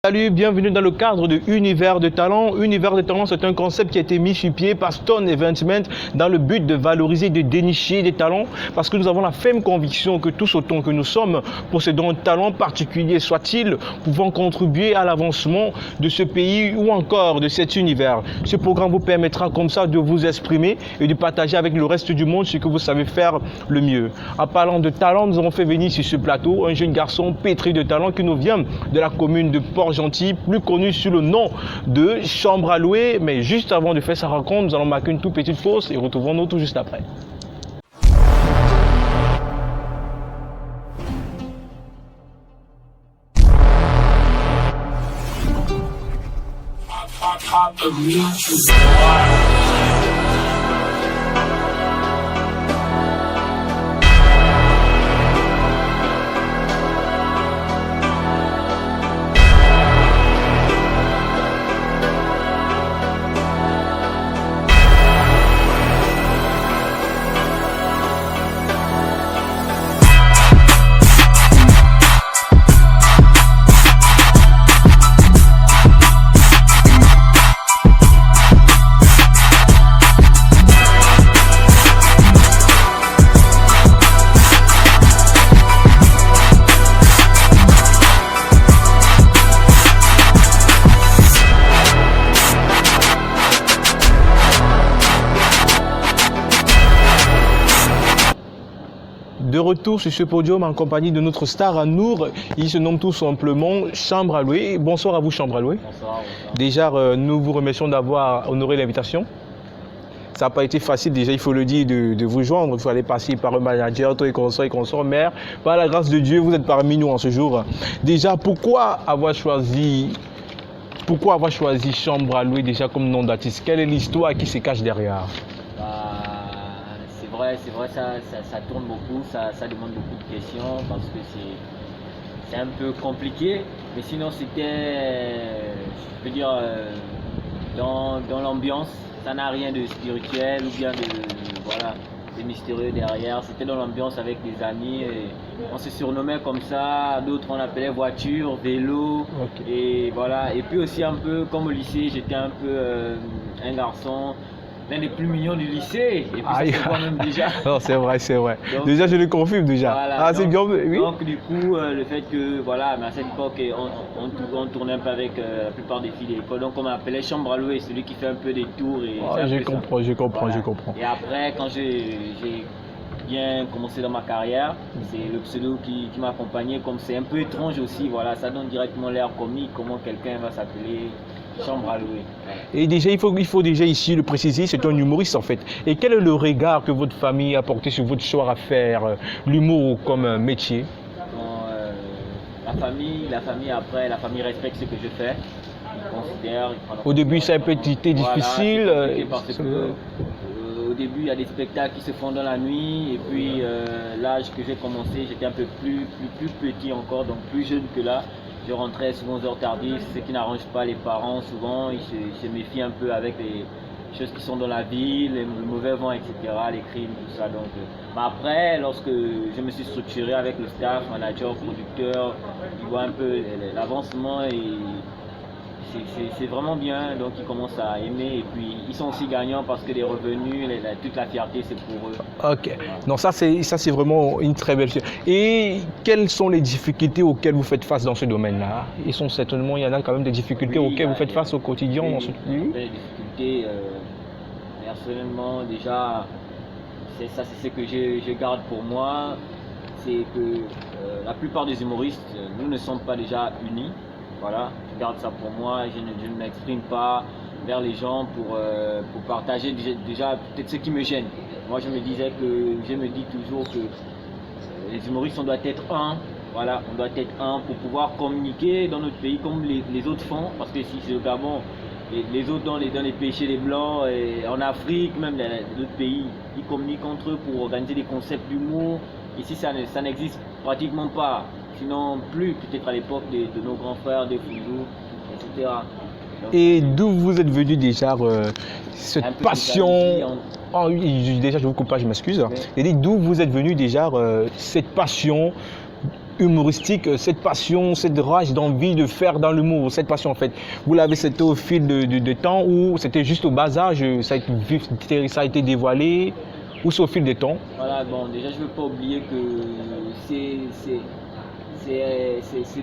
Salut, bienvenue dans le cadre de Univers de Talent. Univers de Talent, c'est un concept qui a été mis sur pied par Stone Eventment dans le but de valoriser, de dénicher des talents, parce que nous avons la ferme conviction que tous autant que nous sommes possédons un talent particulier, soit-il, pouvant contribuer à l'avancement de ce pays ou encore de cet univers. Ce programme vous permettra comme ça de vous exprimer et de partager avec le reste du monde ce que vous savez faire le mieux. En parlant de talent, nous avons fait venir sur ce plateau un jeune garçon pétri de talent qui nous vient de la commune de Port-Gentil, plus connu sous le nom de Chambre à louer. Mais juste avant de faire sa rencontre, nous allons marquer une toute petite pause et retrouvons-nous tout juste après. De retour sur ce podium en compagnie de notre star Anour, il se nomme tout simplement Chambre à louer. Bonsoir à vous Chambre à louer. Bonsoir. Déjà, nous vous remercions d'avoir honoré l'invitation. Ça n'a pas été facile déjà, il faut le dire, de vous joindre. Il faut aller passer par un manager, tout et consort, mais par la grâce de Dieu, vous êtes parmi nous en ce jour. Déjà, pourquoi avoir choisi Chambre à louer déjà comme nom d'artiste? Quelle est l'histoire qui se cache derrière? C'est vrai, ça tourne beaucoup, ça demande beaucoup de questions parce que c'est un peu compliqué. Mais sinon, c'était, je veux dire, dans l'ambiance, ça n'a rien de spirituel ou bien de mystérieux derrière. C'était dans l'ambiance avec des amis et on se surnommait comme ça, d'autres on appelait voiture, vélo. Okay. Et voilà. Et puis aussi un peu comme au lycée, j'étais un peu un garçon. L'un des plus mignons du lycée, et puis ça se voit même déjà. Non, c'est vrai. Donc, déjà, je le confirme déjà. Voilà, c'est bien, oui. Donc, du coup, le fait que, voilà, à cette époque, on tournait un peu avec la plupart des filles de l'école. Donc, on m'appelait Chambre à louer, celui qui fait un peu des tours. Et je comprends. Et après, quand j'ai bien commencé dans ma carrière, c'est le pseudo qui m'a accompagné. Comme c'est un peu étrange aussi, voilà, ça donne directement l'air comique, comment quelqu'un va s'appeler Chambre à louer. Et déjà, il faut déjà ici le préciser, c'est un humoriste en fait. Et quel est le regard que votre famille a porté sur votre choix à faire l'humour comme métier? La famille respecte ce que je fais. Ils considèrent. Au début, ça a peut-être été difficile. Parce que, au début, il y a des spectacles qui se font dans la nuit. Et puis, l'âge que j'ai commencé, j'étais un peu plus petit encore, donc plus jeune que là. Je rentrais souvent aux heures tardives, ce qui n'arrange pas les parents souvent. Ils se méfient un peu avec les choses qui sont dans la ville, le mauvais vent, etc., les crimes, tout ça. Donc, après, lorsque je me suis structuré avec le staff, manager, producteur, ils voient un peu l'avancement et c'est vraiment bien. Donc, ils commencent à aimer et puis ils sont aussi gagnants parce que les revenus, toute la fierté, c'est pour eux. Ok. Non, ça c'est vraiment une très belle chose. Et quelles sont les difficultés auxquelles vous faites face dans ce domaine-là? Il y en a quand même des difficultés auxquelles vous faites face au quotidien dans ce pays. Les difficultés, personnellement, déjà, c'est ce que je garde pour moi. C'est que la plupart des humoristes, nous ne sommes pas déjà unis. Voilà, je garde ça pour moi, je ne m'exprime pas vers les gens pour partager déjà peut-être ce qui me gêne. Moi je me dis toujours que les humoristes on doit être un, voilà, on doit être un pour pouvoir communiquer dans notre pays comme les autres font, parce que si c'est le Gabon, les autres dans les pays chez les Blancs, et en Afrique, même d'autres pays, ils communiquent entre eux pour organiser des concepts d'humour. Ici ça n'existe pratiquement pas. Sinon plus peut-être à l'époque de nos grands frères, des Fouzou, etc. Donc, et d'où vous êtes venu déjà cette passion déjà je vous coupe pas, je m'excuse. Et d'où vous êtes venu déjà cette passion humoristique, cette passion, cette rage d'envie de faire dans l'humour, cette passion en fait, vous l'avez c'était au fil de temps ou c'était juste au bas âge, ça a été dévoilé ou c'est au fil des temps? Voilà, bon, déjà, je ne veux pas oublier que c'est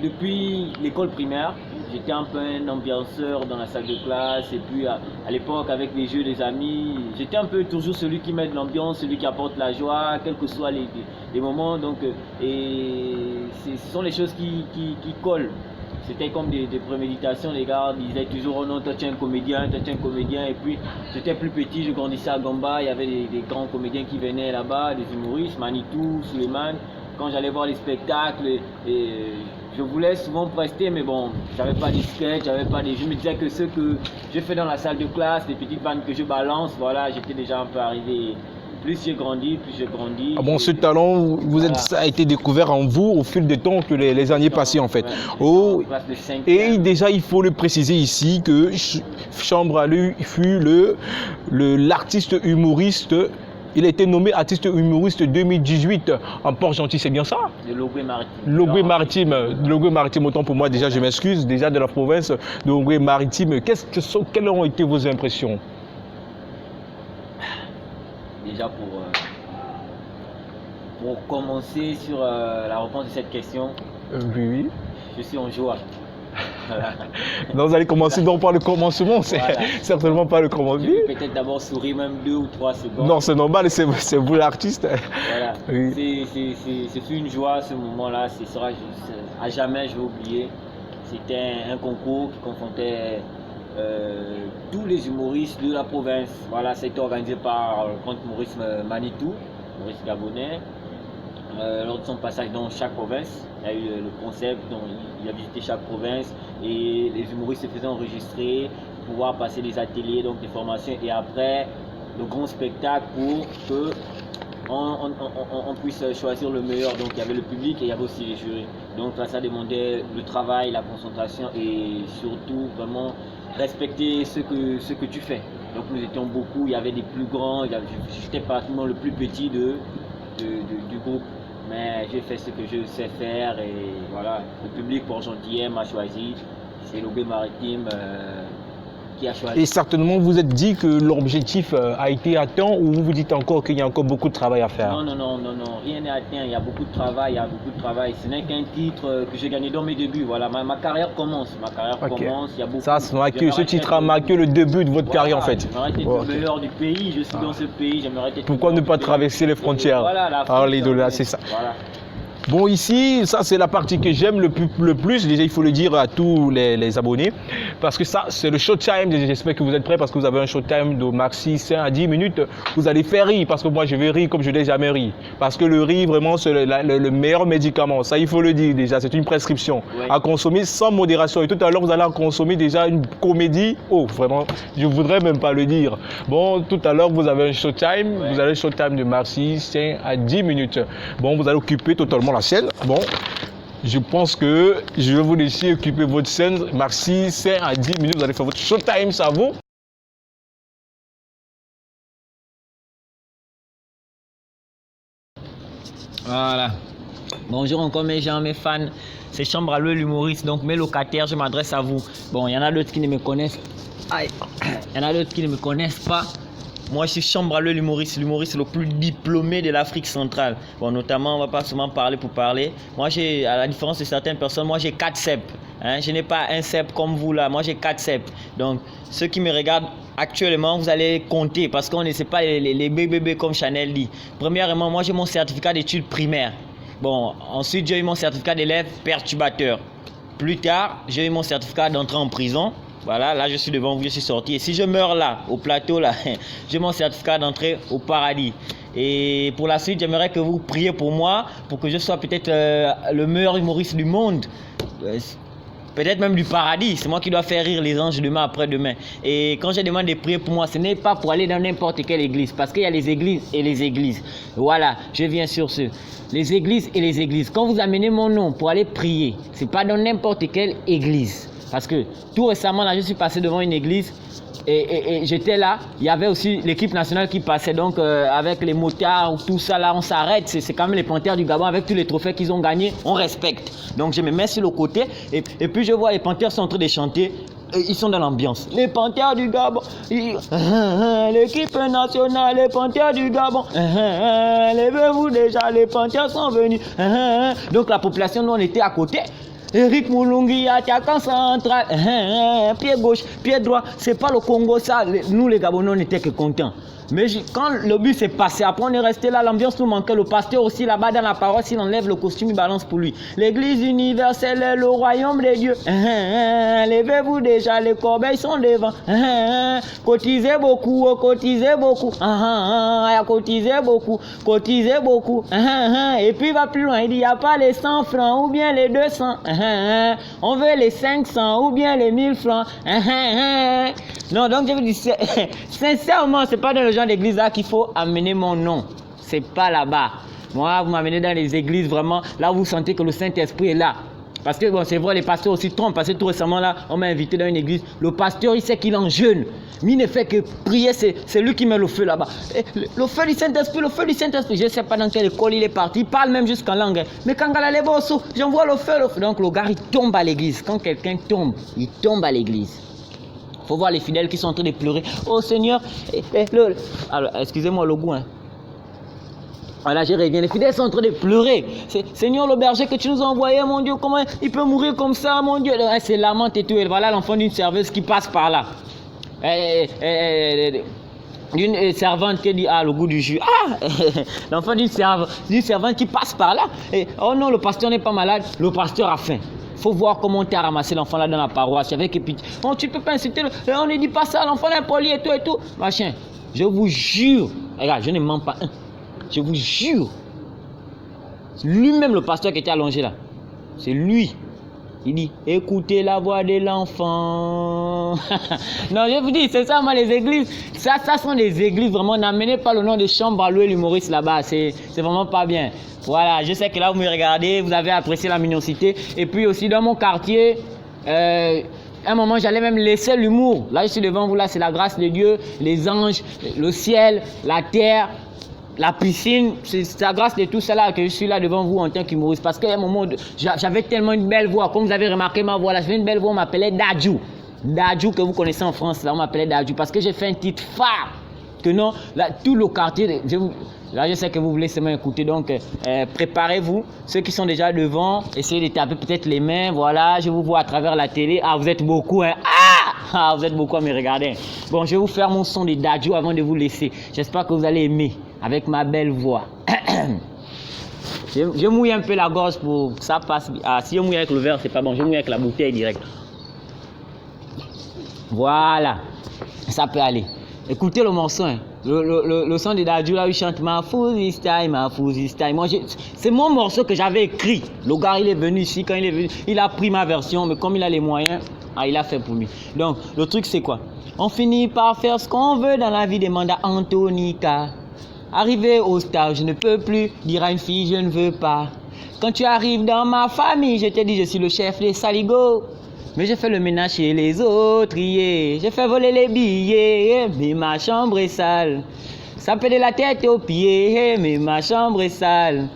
depuis l'école primaire. J'étais un peu un ambianceur dans la salle de classe. Et puis, à l'époque, avec les jeux des amis, j'étais un peu toujours celui qui met de l'ambiance, celui qui apporte la joie, quels que soient les moments. Donc, ce sont les choses qui collent. C'était comme des préméditations, les gars disaient toujours oh non, toi tu es un comédien, toi tu es un comédien. Et puis j'étais plus petit, je grandissais à Gamba, il y avait des grands comédiens qui venaient là-bas, des humoristes, Manitou, Suleiman. Quand j'allais voir les spectacles, et je voulais souvent prester, mais bon, j'avais pas de sketch, je me disais que ce que je fais dans la salle de classe, les petites vannes que je balance, voilà, j'étais déjà un peu arrivé. Plus j'ai grandi, plus j'ai grandi. Ah bon, ce talent, ça a été découvert en vous au fil du temps que les années passées en fait. Ouais, et déjà, il faut le préciser ici que Chambre à lui fut l'artiste humoriste. Il a été nommé artiste humoriste 2018 en Port-Gentil, c'est bien ça? Le Logoué Maritime. Logoué Maritime, autant pour moi déjà, je m'excuse, déjà de la province de Logoué Maritime. Quelles ont été vos impressions? Déjà pour commencer sur la réponse de cette question, oui. Je suis en joie. Voilà. Donc vous allez commencer donc par le commencement, c'est voilà. Certainement pas le commencement. Peut-être d'abord sourire même 2 ou 3 secondes. Non, c'est normal, c'est vous l'artiste. Voilà. Oui. C'est une joie ce moment-là, ce sera à jamais je vais oublier. C'était un concours qui confrontait tous les humoristes de la province. Voilà, c'était organisé par le compte Maurice Manitou, Maurice Gabonais. Lors de son passage dans chaque province, il y a eu le concept, dont il a visité chaque province et les humoristes se faisaient enregistrer pour pouvoir passer des ateliers, donc des formations et après le grand spectacle pour que on puisse choisir le meilleur. Donc il y avait le public et il y avait aussi les jurys. Donc là ça demandait le travail, la concentration et surtout vraiment respecter ce que tu fais. Donc nous étions beaucoup, il y avait des plus grands, j'étais pratiquement le plus petit du groupe. Mais j'ai fait ce que je sais faire et voilà, le public Port-Gentil m'a choisi, c'est Logoué Maritime qui a choisi. Et certainement vous êtes dit que l'objectif a été atteint ou vous vous dites encore qu'il y a encore beaucoup de travail à faire? Non, rien n'est atteint, il y a beaucoup de travail, Ce n'est qu'un titre que j'ai gagné dans mes débuts, voilà, ma carrière commence, commence, il y a beaucoup. Ça, ce titre a marqué le début de votre carrière en fait. J'aimerais être le meilleur du pays, je suis dans ce pays, j'aimerais être. Pourquoi ne pas traverser les frontières? Voilà, c'est ça. Voilà. Bon, ici, ça c'est la partie que j'aime le plus, déjà il faut le dire à tous les abonnés, parce que ça c'est le showtime, j'espère que vous êtes prêts parce que vous avez un showtime de maxi 5 à 10 minutes, vous allez faire rire, parce que moi je vais rire comme je n'ai jamais ri, parce que le rire vraiment c'est le meilleur médicament, ça il faut le dire déjà, c'est une prescription à consommer sans modération et tout à l'heure vous allez en consommer déjà une comédie, oh vraiment, je voudrais même pas le dire. Bon, tout à l'heure vous avez un showtime, vous avez un showtime de maxi 5 à 10 minutes, bon vous allez occuper totalement la scène. Bon, je pense que je vais vous laisser occuper votre scène. Merci, 5 à 10 minutes, vous allez faire votre showtime, ça vaut. Voilà. Bonjour encore mes gens, mes fans. C'est Chambre à l'humoriste, donc mes locataires, je m'adresse à vous. Bon, il y en a d'autres qui ne me connaissent. Aïe. Il y en a d'autres qui ne me connaissent pas. Moi, je suis Chambre à l'humoriste le plus diplômé de l'Afrique centrale. Bon, notamment, on ne va pas seulement parler pour parler. Moi, à la différence de certaines personnes, moi, j'ai 4 CEP. Hein? Je n'ai pas un CEP comme vous là. Moi, j'ai 4 CEP. Donc, ceux qui me regardent actuellement, vous allez compter parce qu'on ne sait pas les bébés comme Chanel dit. Premièrement, moi, j'ai mon certificat d'études primaires. Bon, ensuite, j'ai eu mon certificat d'élève perturbateur. Plus tard, j'ai eu mon certificat d'entrée en prison. Voilà, là je suis devant vous, je suis sorti. Et si je meurs là, au plateau là, j'ai mon certificat d'entrée au paradis. Et pour la suite, j'aimerais que vous priez pour moi, pour que je sois peut-être le meilleur humoriste du monde. Peut-être même du paradis. C'est moi qui dois faire rire les anges demain après-demain. Et quand je demande de prier pour moi, ce n'est pas pour aller dans n'importe quelle église. Parce qu'il y a les églises et les églises. Voilà, je viens sur ce. Les églises et les églises. Quand vous amenez mon nom pour aller prier, ce n'est pas dans n'importe quelle église. Parce que tout récemment, là, je suis passé devant une église. Et j'étais là, il y avait aussi l'équipe nationale qui passait, donc avec les motards, tout ça là, on s'arrête, c'est quand même les Panthères du Gabon, avec tous les trophées qu'ils ont gagnés, on respecte. Donc je me mets sur le côté, et puis je vois les Panthères sont en train de chanter, ils sont dans l'ambiance. Les Panthères du Gabon, l'équipe nationale, les Panthères du Gabon, levez-vous déjà, les Panthères sont venus. Donc la population, nous on était à côté. Eric Moulungi, attaquant central, pied gauche, pied droit, c'est pas le Congo ça. Nous les Gabonais, on n'était que contents. Mais quand le but s'est passé, après on est resté là, l'ambiance nous manquait. Le pasteur aussi là-bas dans la paroisse, il enlève le costume, il balance pour lui. L'église universelle est le royaume des dieux. Levez-vous déjà, les corbeilles sont devant. Cotisez beaucoup, cotisez beaucoup. Cotisez beaucoup, cotisez beaucoup. Et puis il va plus loin, il dit il n'y a pas les 100 francs ou bien les 200. On veut les 500 ou bien les 1000 francs. Non, donc je vous dis, sincèrement, c'est pas dans le genre d'église là qu'il faut amener mon nom. C'est pas là-bas. Moi, vous m'amenez dans les églises vraiment, là où vous sentez que le Saint-Esprit est là. Parce que bon, c'est vrai, les pasteurs aussi trompent. Parce que tout récemment là, on m'a invité dans une église. Le pasteur, il sait qu'il en jeûne. Mais il ne fait que prier, c'est lui qui met le feu là-bas. Le feu du Saint-Esprit, le feu du Saint-Esprit. Je ne sais pas dans quelle école il est parti. Il parle même jusqu'en langue. Mais quand il est bosso, j'envoie le feu, le feu. Donc le gars, il tombe à l'église. Quand quelqu'un tombe, il tombe à l'église. Il faut voir les fidèles qui sont en train de pleurer. Oh Seigneur, alors excusez-moi le goût. Voilà, je reviens. Les fidèles sont en train de pleurer. Seigneur, le berger que tu nous as envoyé, mon Dieu, comment il peut mourir comme ça, mon Dieu. C'est lamente et tout. Et voilà l'enfant d'une serveuse qui passe par là. D'une servante qui dit, le goût du jus. L'enfant d'une servante qui passe par là. Et, oh non, le pasteur n'est pas malade. Le pasteur a faim. Faut voir comment tu as ramassé l'enfant là dans la paroisse avec puis oh, tu peux pas insulter on ne dit pas ça, l'enfant est poli et tout machin. Je vous jure, regarde, je ne mens pas. Je vous jure, lui-même le pasteur qui était allongé là, c'est lui. Il dit écoutez la voix de l'enfant. Non, je vous dis, c'est ça, moi, les églises, ça sont des églises vraiment, n'amenez pas le nom de chambre à louer l'humoriste là-bas, c'est vraiment pas bien. Voilà, je sais que là vous me regardez, vous avez apprécié la mignonité. Et puis aussi dans mon quartier, à un moment j'allais même laisser l'humour. Là je suis devant vous, là c'est la grâce de Dieu, les anges, le ciel, la terre, la piscine. C'est la grâce de tout cela que je suis là devant vous en tant qu'humoriste. Parce qu'à un moment, j'avais tellement une belle voix. Comme vous avez remarqué ma voix là, j'avais une belle voix, on m'appelait Dadju. Dadju que vous connaissez en France, là on m'appelait Dadju. Parce que j'ai fait un titre phare. Que non, là, tout le quartier, là je sais que vous voulez seulement écouter, donc préparez-vous, ceux qui sont déjà devant, essayez de taper peut-être les mains, voilà, je vous vois à travers la télé, vous êtes beaucoup, hein, vous êtes beaucoup à me regarder. Bon, je vais vous faire mon son de Dadju avant de vous laisser, j'espère que vous allez aimer, avec ma belle voix. Je mouille un peu la gorge pour que ça passe, si je mouille avec le verre, c'est pas bon, je mouille avec la bouteille direct. Voilà, ça peut aller. Écoutez le morceau, hein. Le son de Dadju là où il chante ma fouzi style, ma fouzi style. Moi, c'est mon morceau que j'avais écrit. Le gars il est venu ici, quand il est venu, il a pris ma version, mais comme il a les moyens, il a fait pour lui. Donc le truc c'est quoi? On finit par faire ce qu'on veut dans la vie, demanda Antonica. Arrivé au stade, je ne peux plus dire à une fille je ne veux pas. Quand tu arrives dans ma famille, je te dis je suis le chef des saligots. Mais je fais le ménage chez les autres, yeah. Je fais voler les billets, mais ma chambre est sale. Ça peut de la tête aux pieds, mais ma chambre est sale.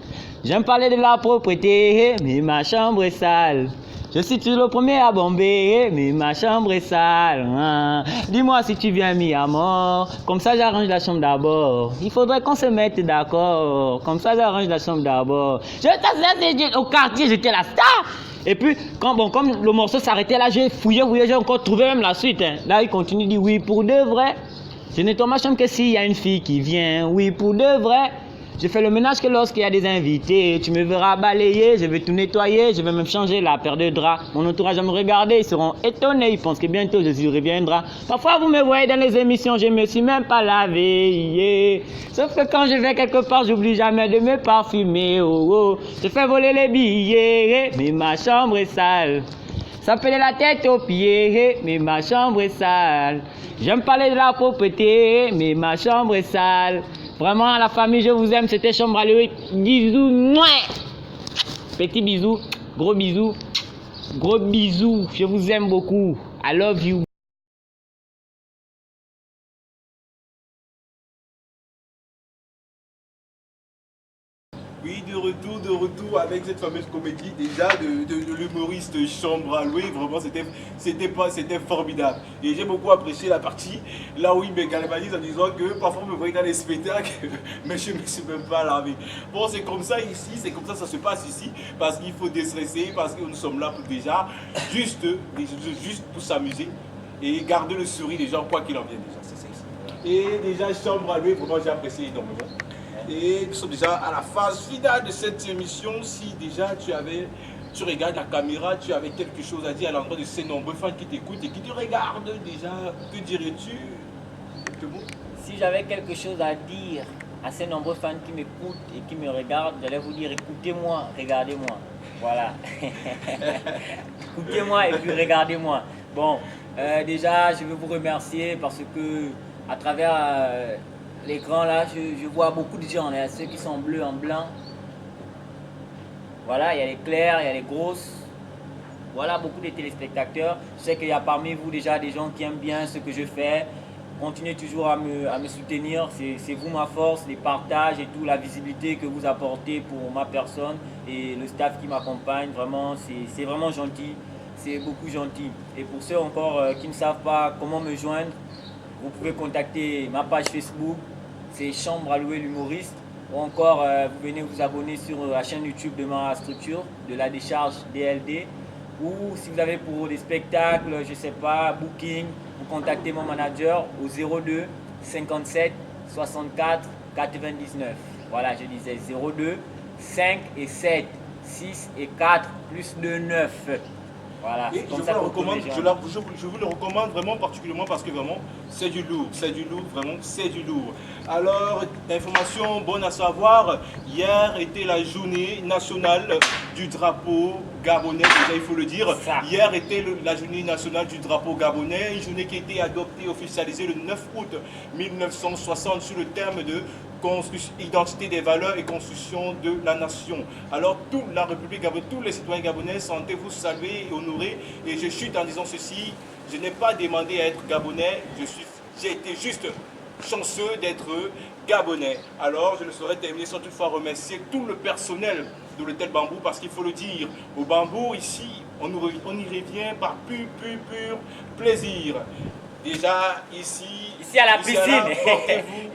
J'aime parler de la propreté, mais ma chambre est sale. Je suis toujours le premier à bomber, mais ma chambre est sale. Dis-moi si tu viens mis à mort, comme ça j'arrange la chambre d'abord. Il faudrait qu'on se mette d'accord, comme ça j'arrange la chambre d'abord. Au quartier, j'étais la star. Et puis, comme le morceau s'arrêtait là, j'ai fouillé, j'ai encore trouvé même la suite. Hein. Là, il continue, il dit oui, pour de vrai. Je nettoie ma chambre que s'il y a une fille qui vient, oui, pour de vrai. Je fais le ménage que lorsqu'il y a des invités. Tu me verras balayer, je vais tout nettoyer, je vais même changer la paire de draps. Mon entourage va me regarder, ils seront étonnés, ils pensent que bientôt Jésus reviendra. Parfois vous me voyez dans les émissions, je ne me suis même pas lavé. Yeah. Sauf que quand je vais quelque part, j'oublie jamais de me parfumer. Oh, oh. Je fais voler les billets, mais ma chambre est sale. Ça peut de la tête aux pieds, mais ma chambre est sale. J'aime parler de la propreté, mais ma chambre est sale. Vraiment, la famille, je vous aime. C'était Chambre à l'œil. Bisous. Petit bisou. Gros bisou. Gros bisous. Je vous aime beaucoup. I love you. avec cette fameuse comédie déjà de l'humoriste Chambre à louer. Vraiment, c'était formidable. Et j'ai beaucoup apprécié la partie là où il me galvanise en disant que parfois on me voit dans les spectacles, mais je ne me suis même pas lavé. Bon, c'est comme ça ici, c'est comme ça se passe ici, parce qu'il faut déstresser, parce que nous sommes là pour déjà juste pour s'amuser et garder le sourire des gens, quoi qu'il en vienne déjà. C'est ça. Et déjà, Chambre à louer, vraiment, j'ai apprécié énormément. Et nous sommes déjà à la phase finale de cette émission. Si déjà tu regardes la caméra, tu avais quelque chose à dire à l'endroit de ces nombreux fans qui t'écoutent et qui te regardent déjà, que dirais-tu? Si j'avais quelque chose à dire à ces nombreux fans qui m'écoutent et qui me regardent, j'allais vous dire écoutez-moi, regardez-moi. Voilà. Écoutez-moi et puis regardez-moi. Bon, déjà, je veux vous remercier parce que à travers l'écran là, je vois beaucoup de gens. Il y a ceux qui sont bleus en blanc. Voilà, il y a les clairs, il y a les grosses. Voilà, beaucoup de téléspectateurs. Je sais qu'il y a parmi vous déjà des gens qui aiment bien ce que je fais. Continuez toujours à me soutenir. C'est vous ma force, les partages et tout, la visibilité que vous apportez pour ma personne et le staff qui m'accompagne. Vraiment, c'est vraiment gentil. C'est beaucoup gentil. Et pour ceux encore qui ne savent pas comment me joindre, vous pouvez contacter ma page Facebook, c'est Chambre à louer l'humoriste. Ou encore, vous venez vous abonner sur la chaîne YouTube de ma structure, de la décharge DLD. Ou si vous avez pour des spectacles, je ne sais pas, booking, vous contactez mon manager au 02 57 64 99. Voilà, je disais 02 5 et 7, 6 et 4, plus 2, 9. Voilà, et je vous le recommande vraiment particulièrement parce que vraiment c'est du lourd, vraiment c'est du lourd. Alors, information bonne à savoir, hier était la journée nationale du drapeau gabonais, déjà il faut le dire. Hier était la journée nationale du drapeau gabonais, une journée qui a été adoptée, officialisée le 9 août 1960 sur le terme de identité des valeurs et construction de la nation. Alors toute la République gabonaise, tous les citoyens gabonais, sentez-vous salués et honorés. Et je chute en disant ceci, je n'ai pas demandé à être gabonais, j'ai été juste chanceux d'être gabonais. Alors je ne saurais terminer sans toutefois remercier tout le personnel de l'hôtel Bambou, parce qu'il faut le dire, au Bambou ici, on y revient par pur plaisir. Déjà ici à la piscine,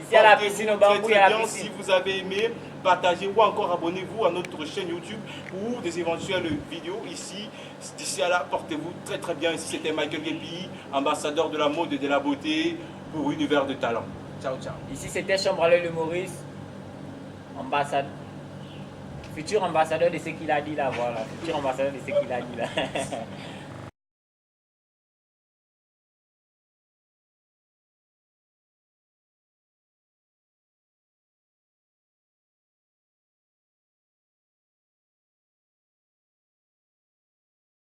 ici à la piscine au Bambou, il y a la piscine. Si vous avez aimé, partagez ou encore abonnez-vous à notre chaîne YouTube ou des éventuelles vidéos ici. D'ici à là, portez-vous très bien. Ici c'était Michael Guépi, ambassadeur de la mode et de la beauté pour Univers de Talent. Ciao. Ici c'était Chambre à louer l'humoriste, futur ambassadeur de ce qu'il a dit là, voilà, futur ambassadeur de ce qu'il a dit là.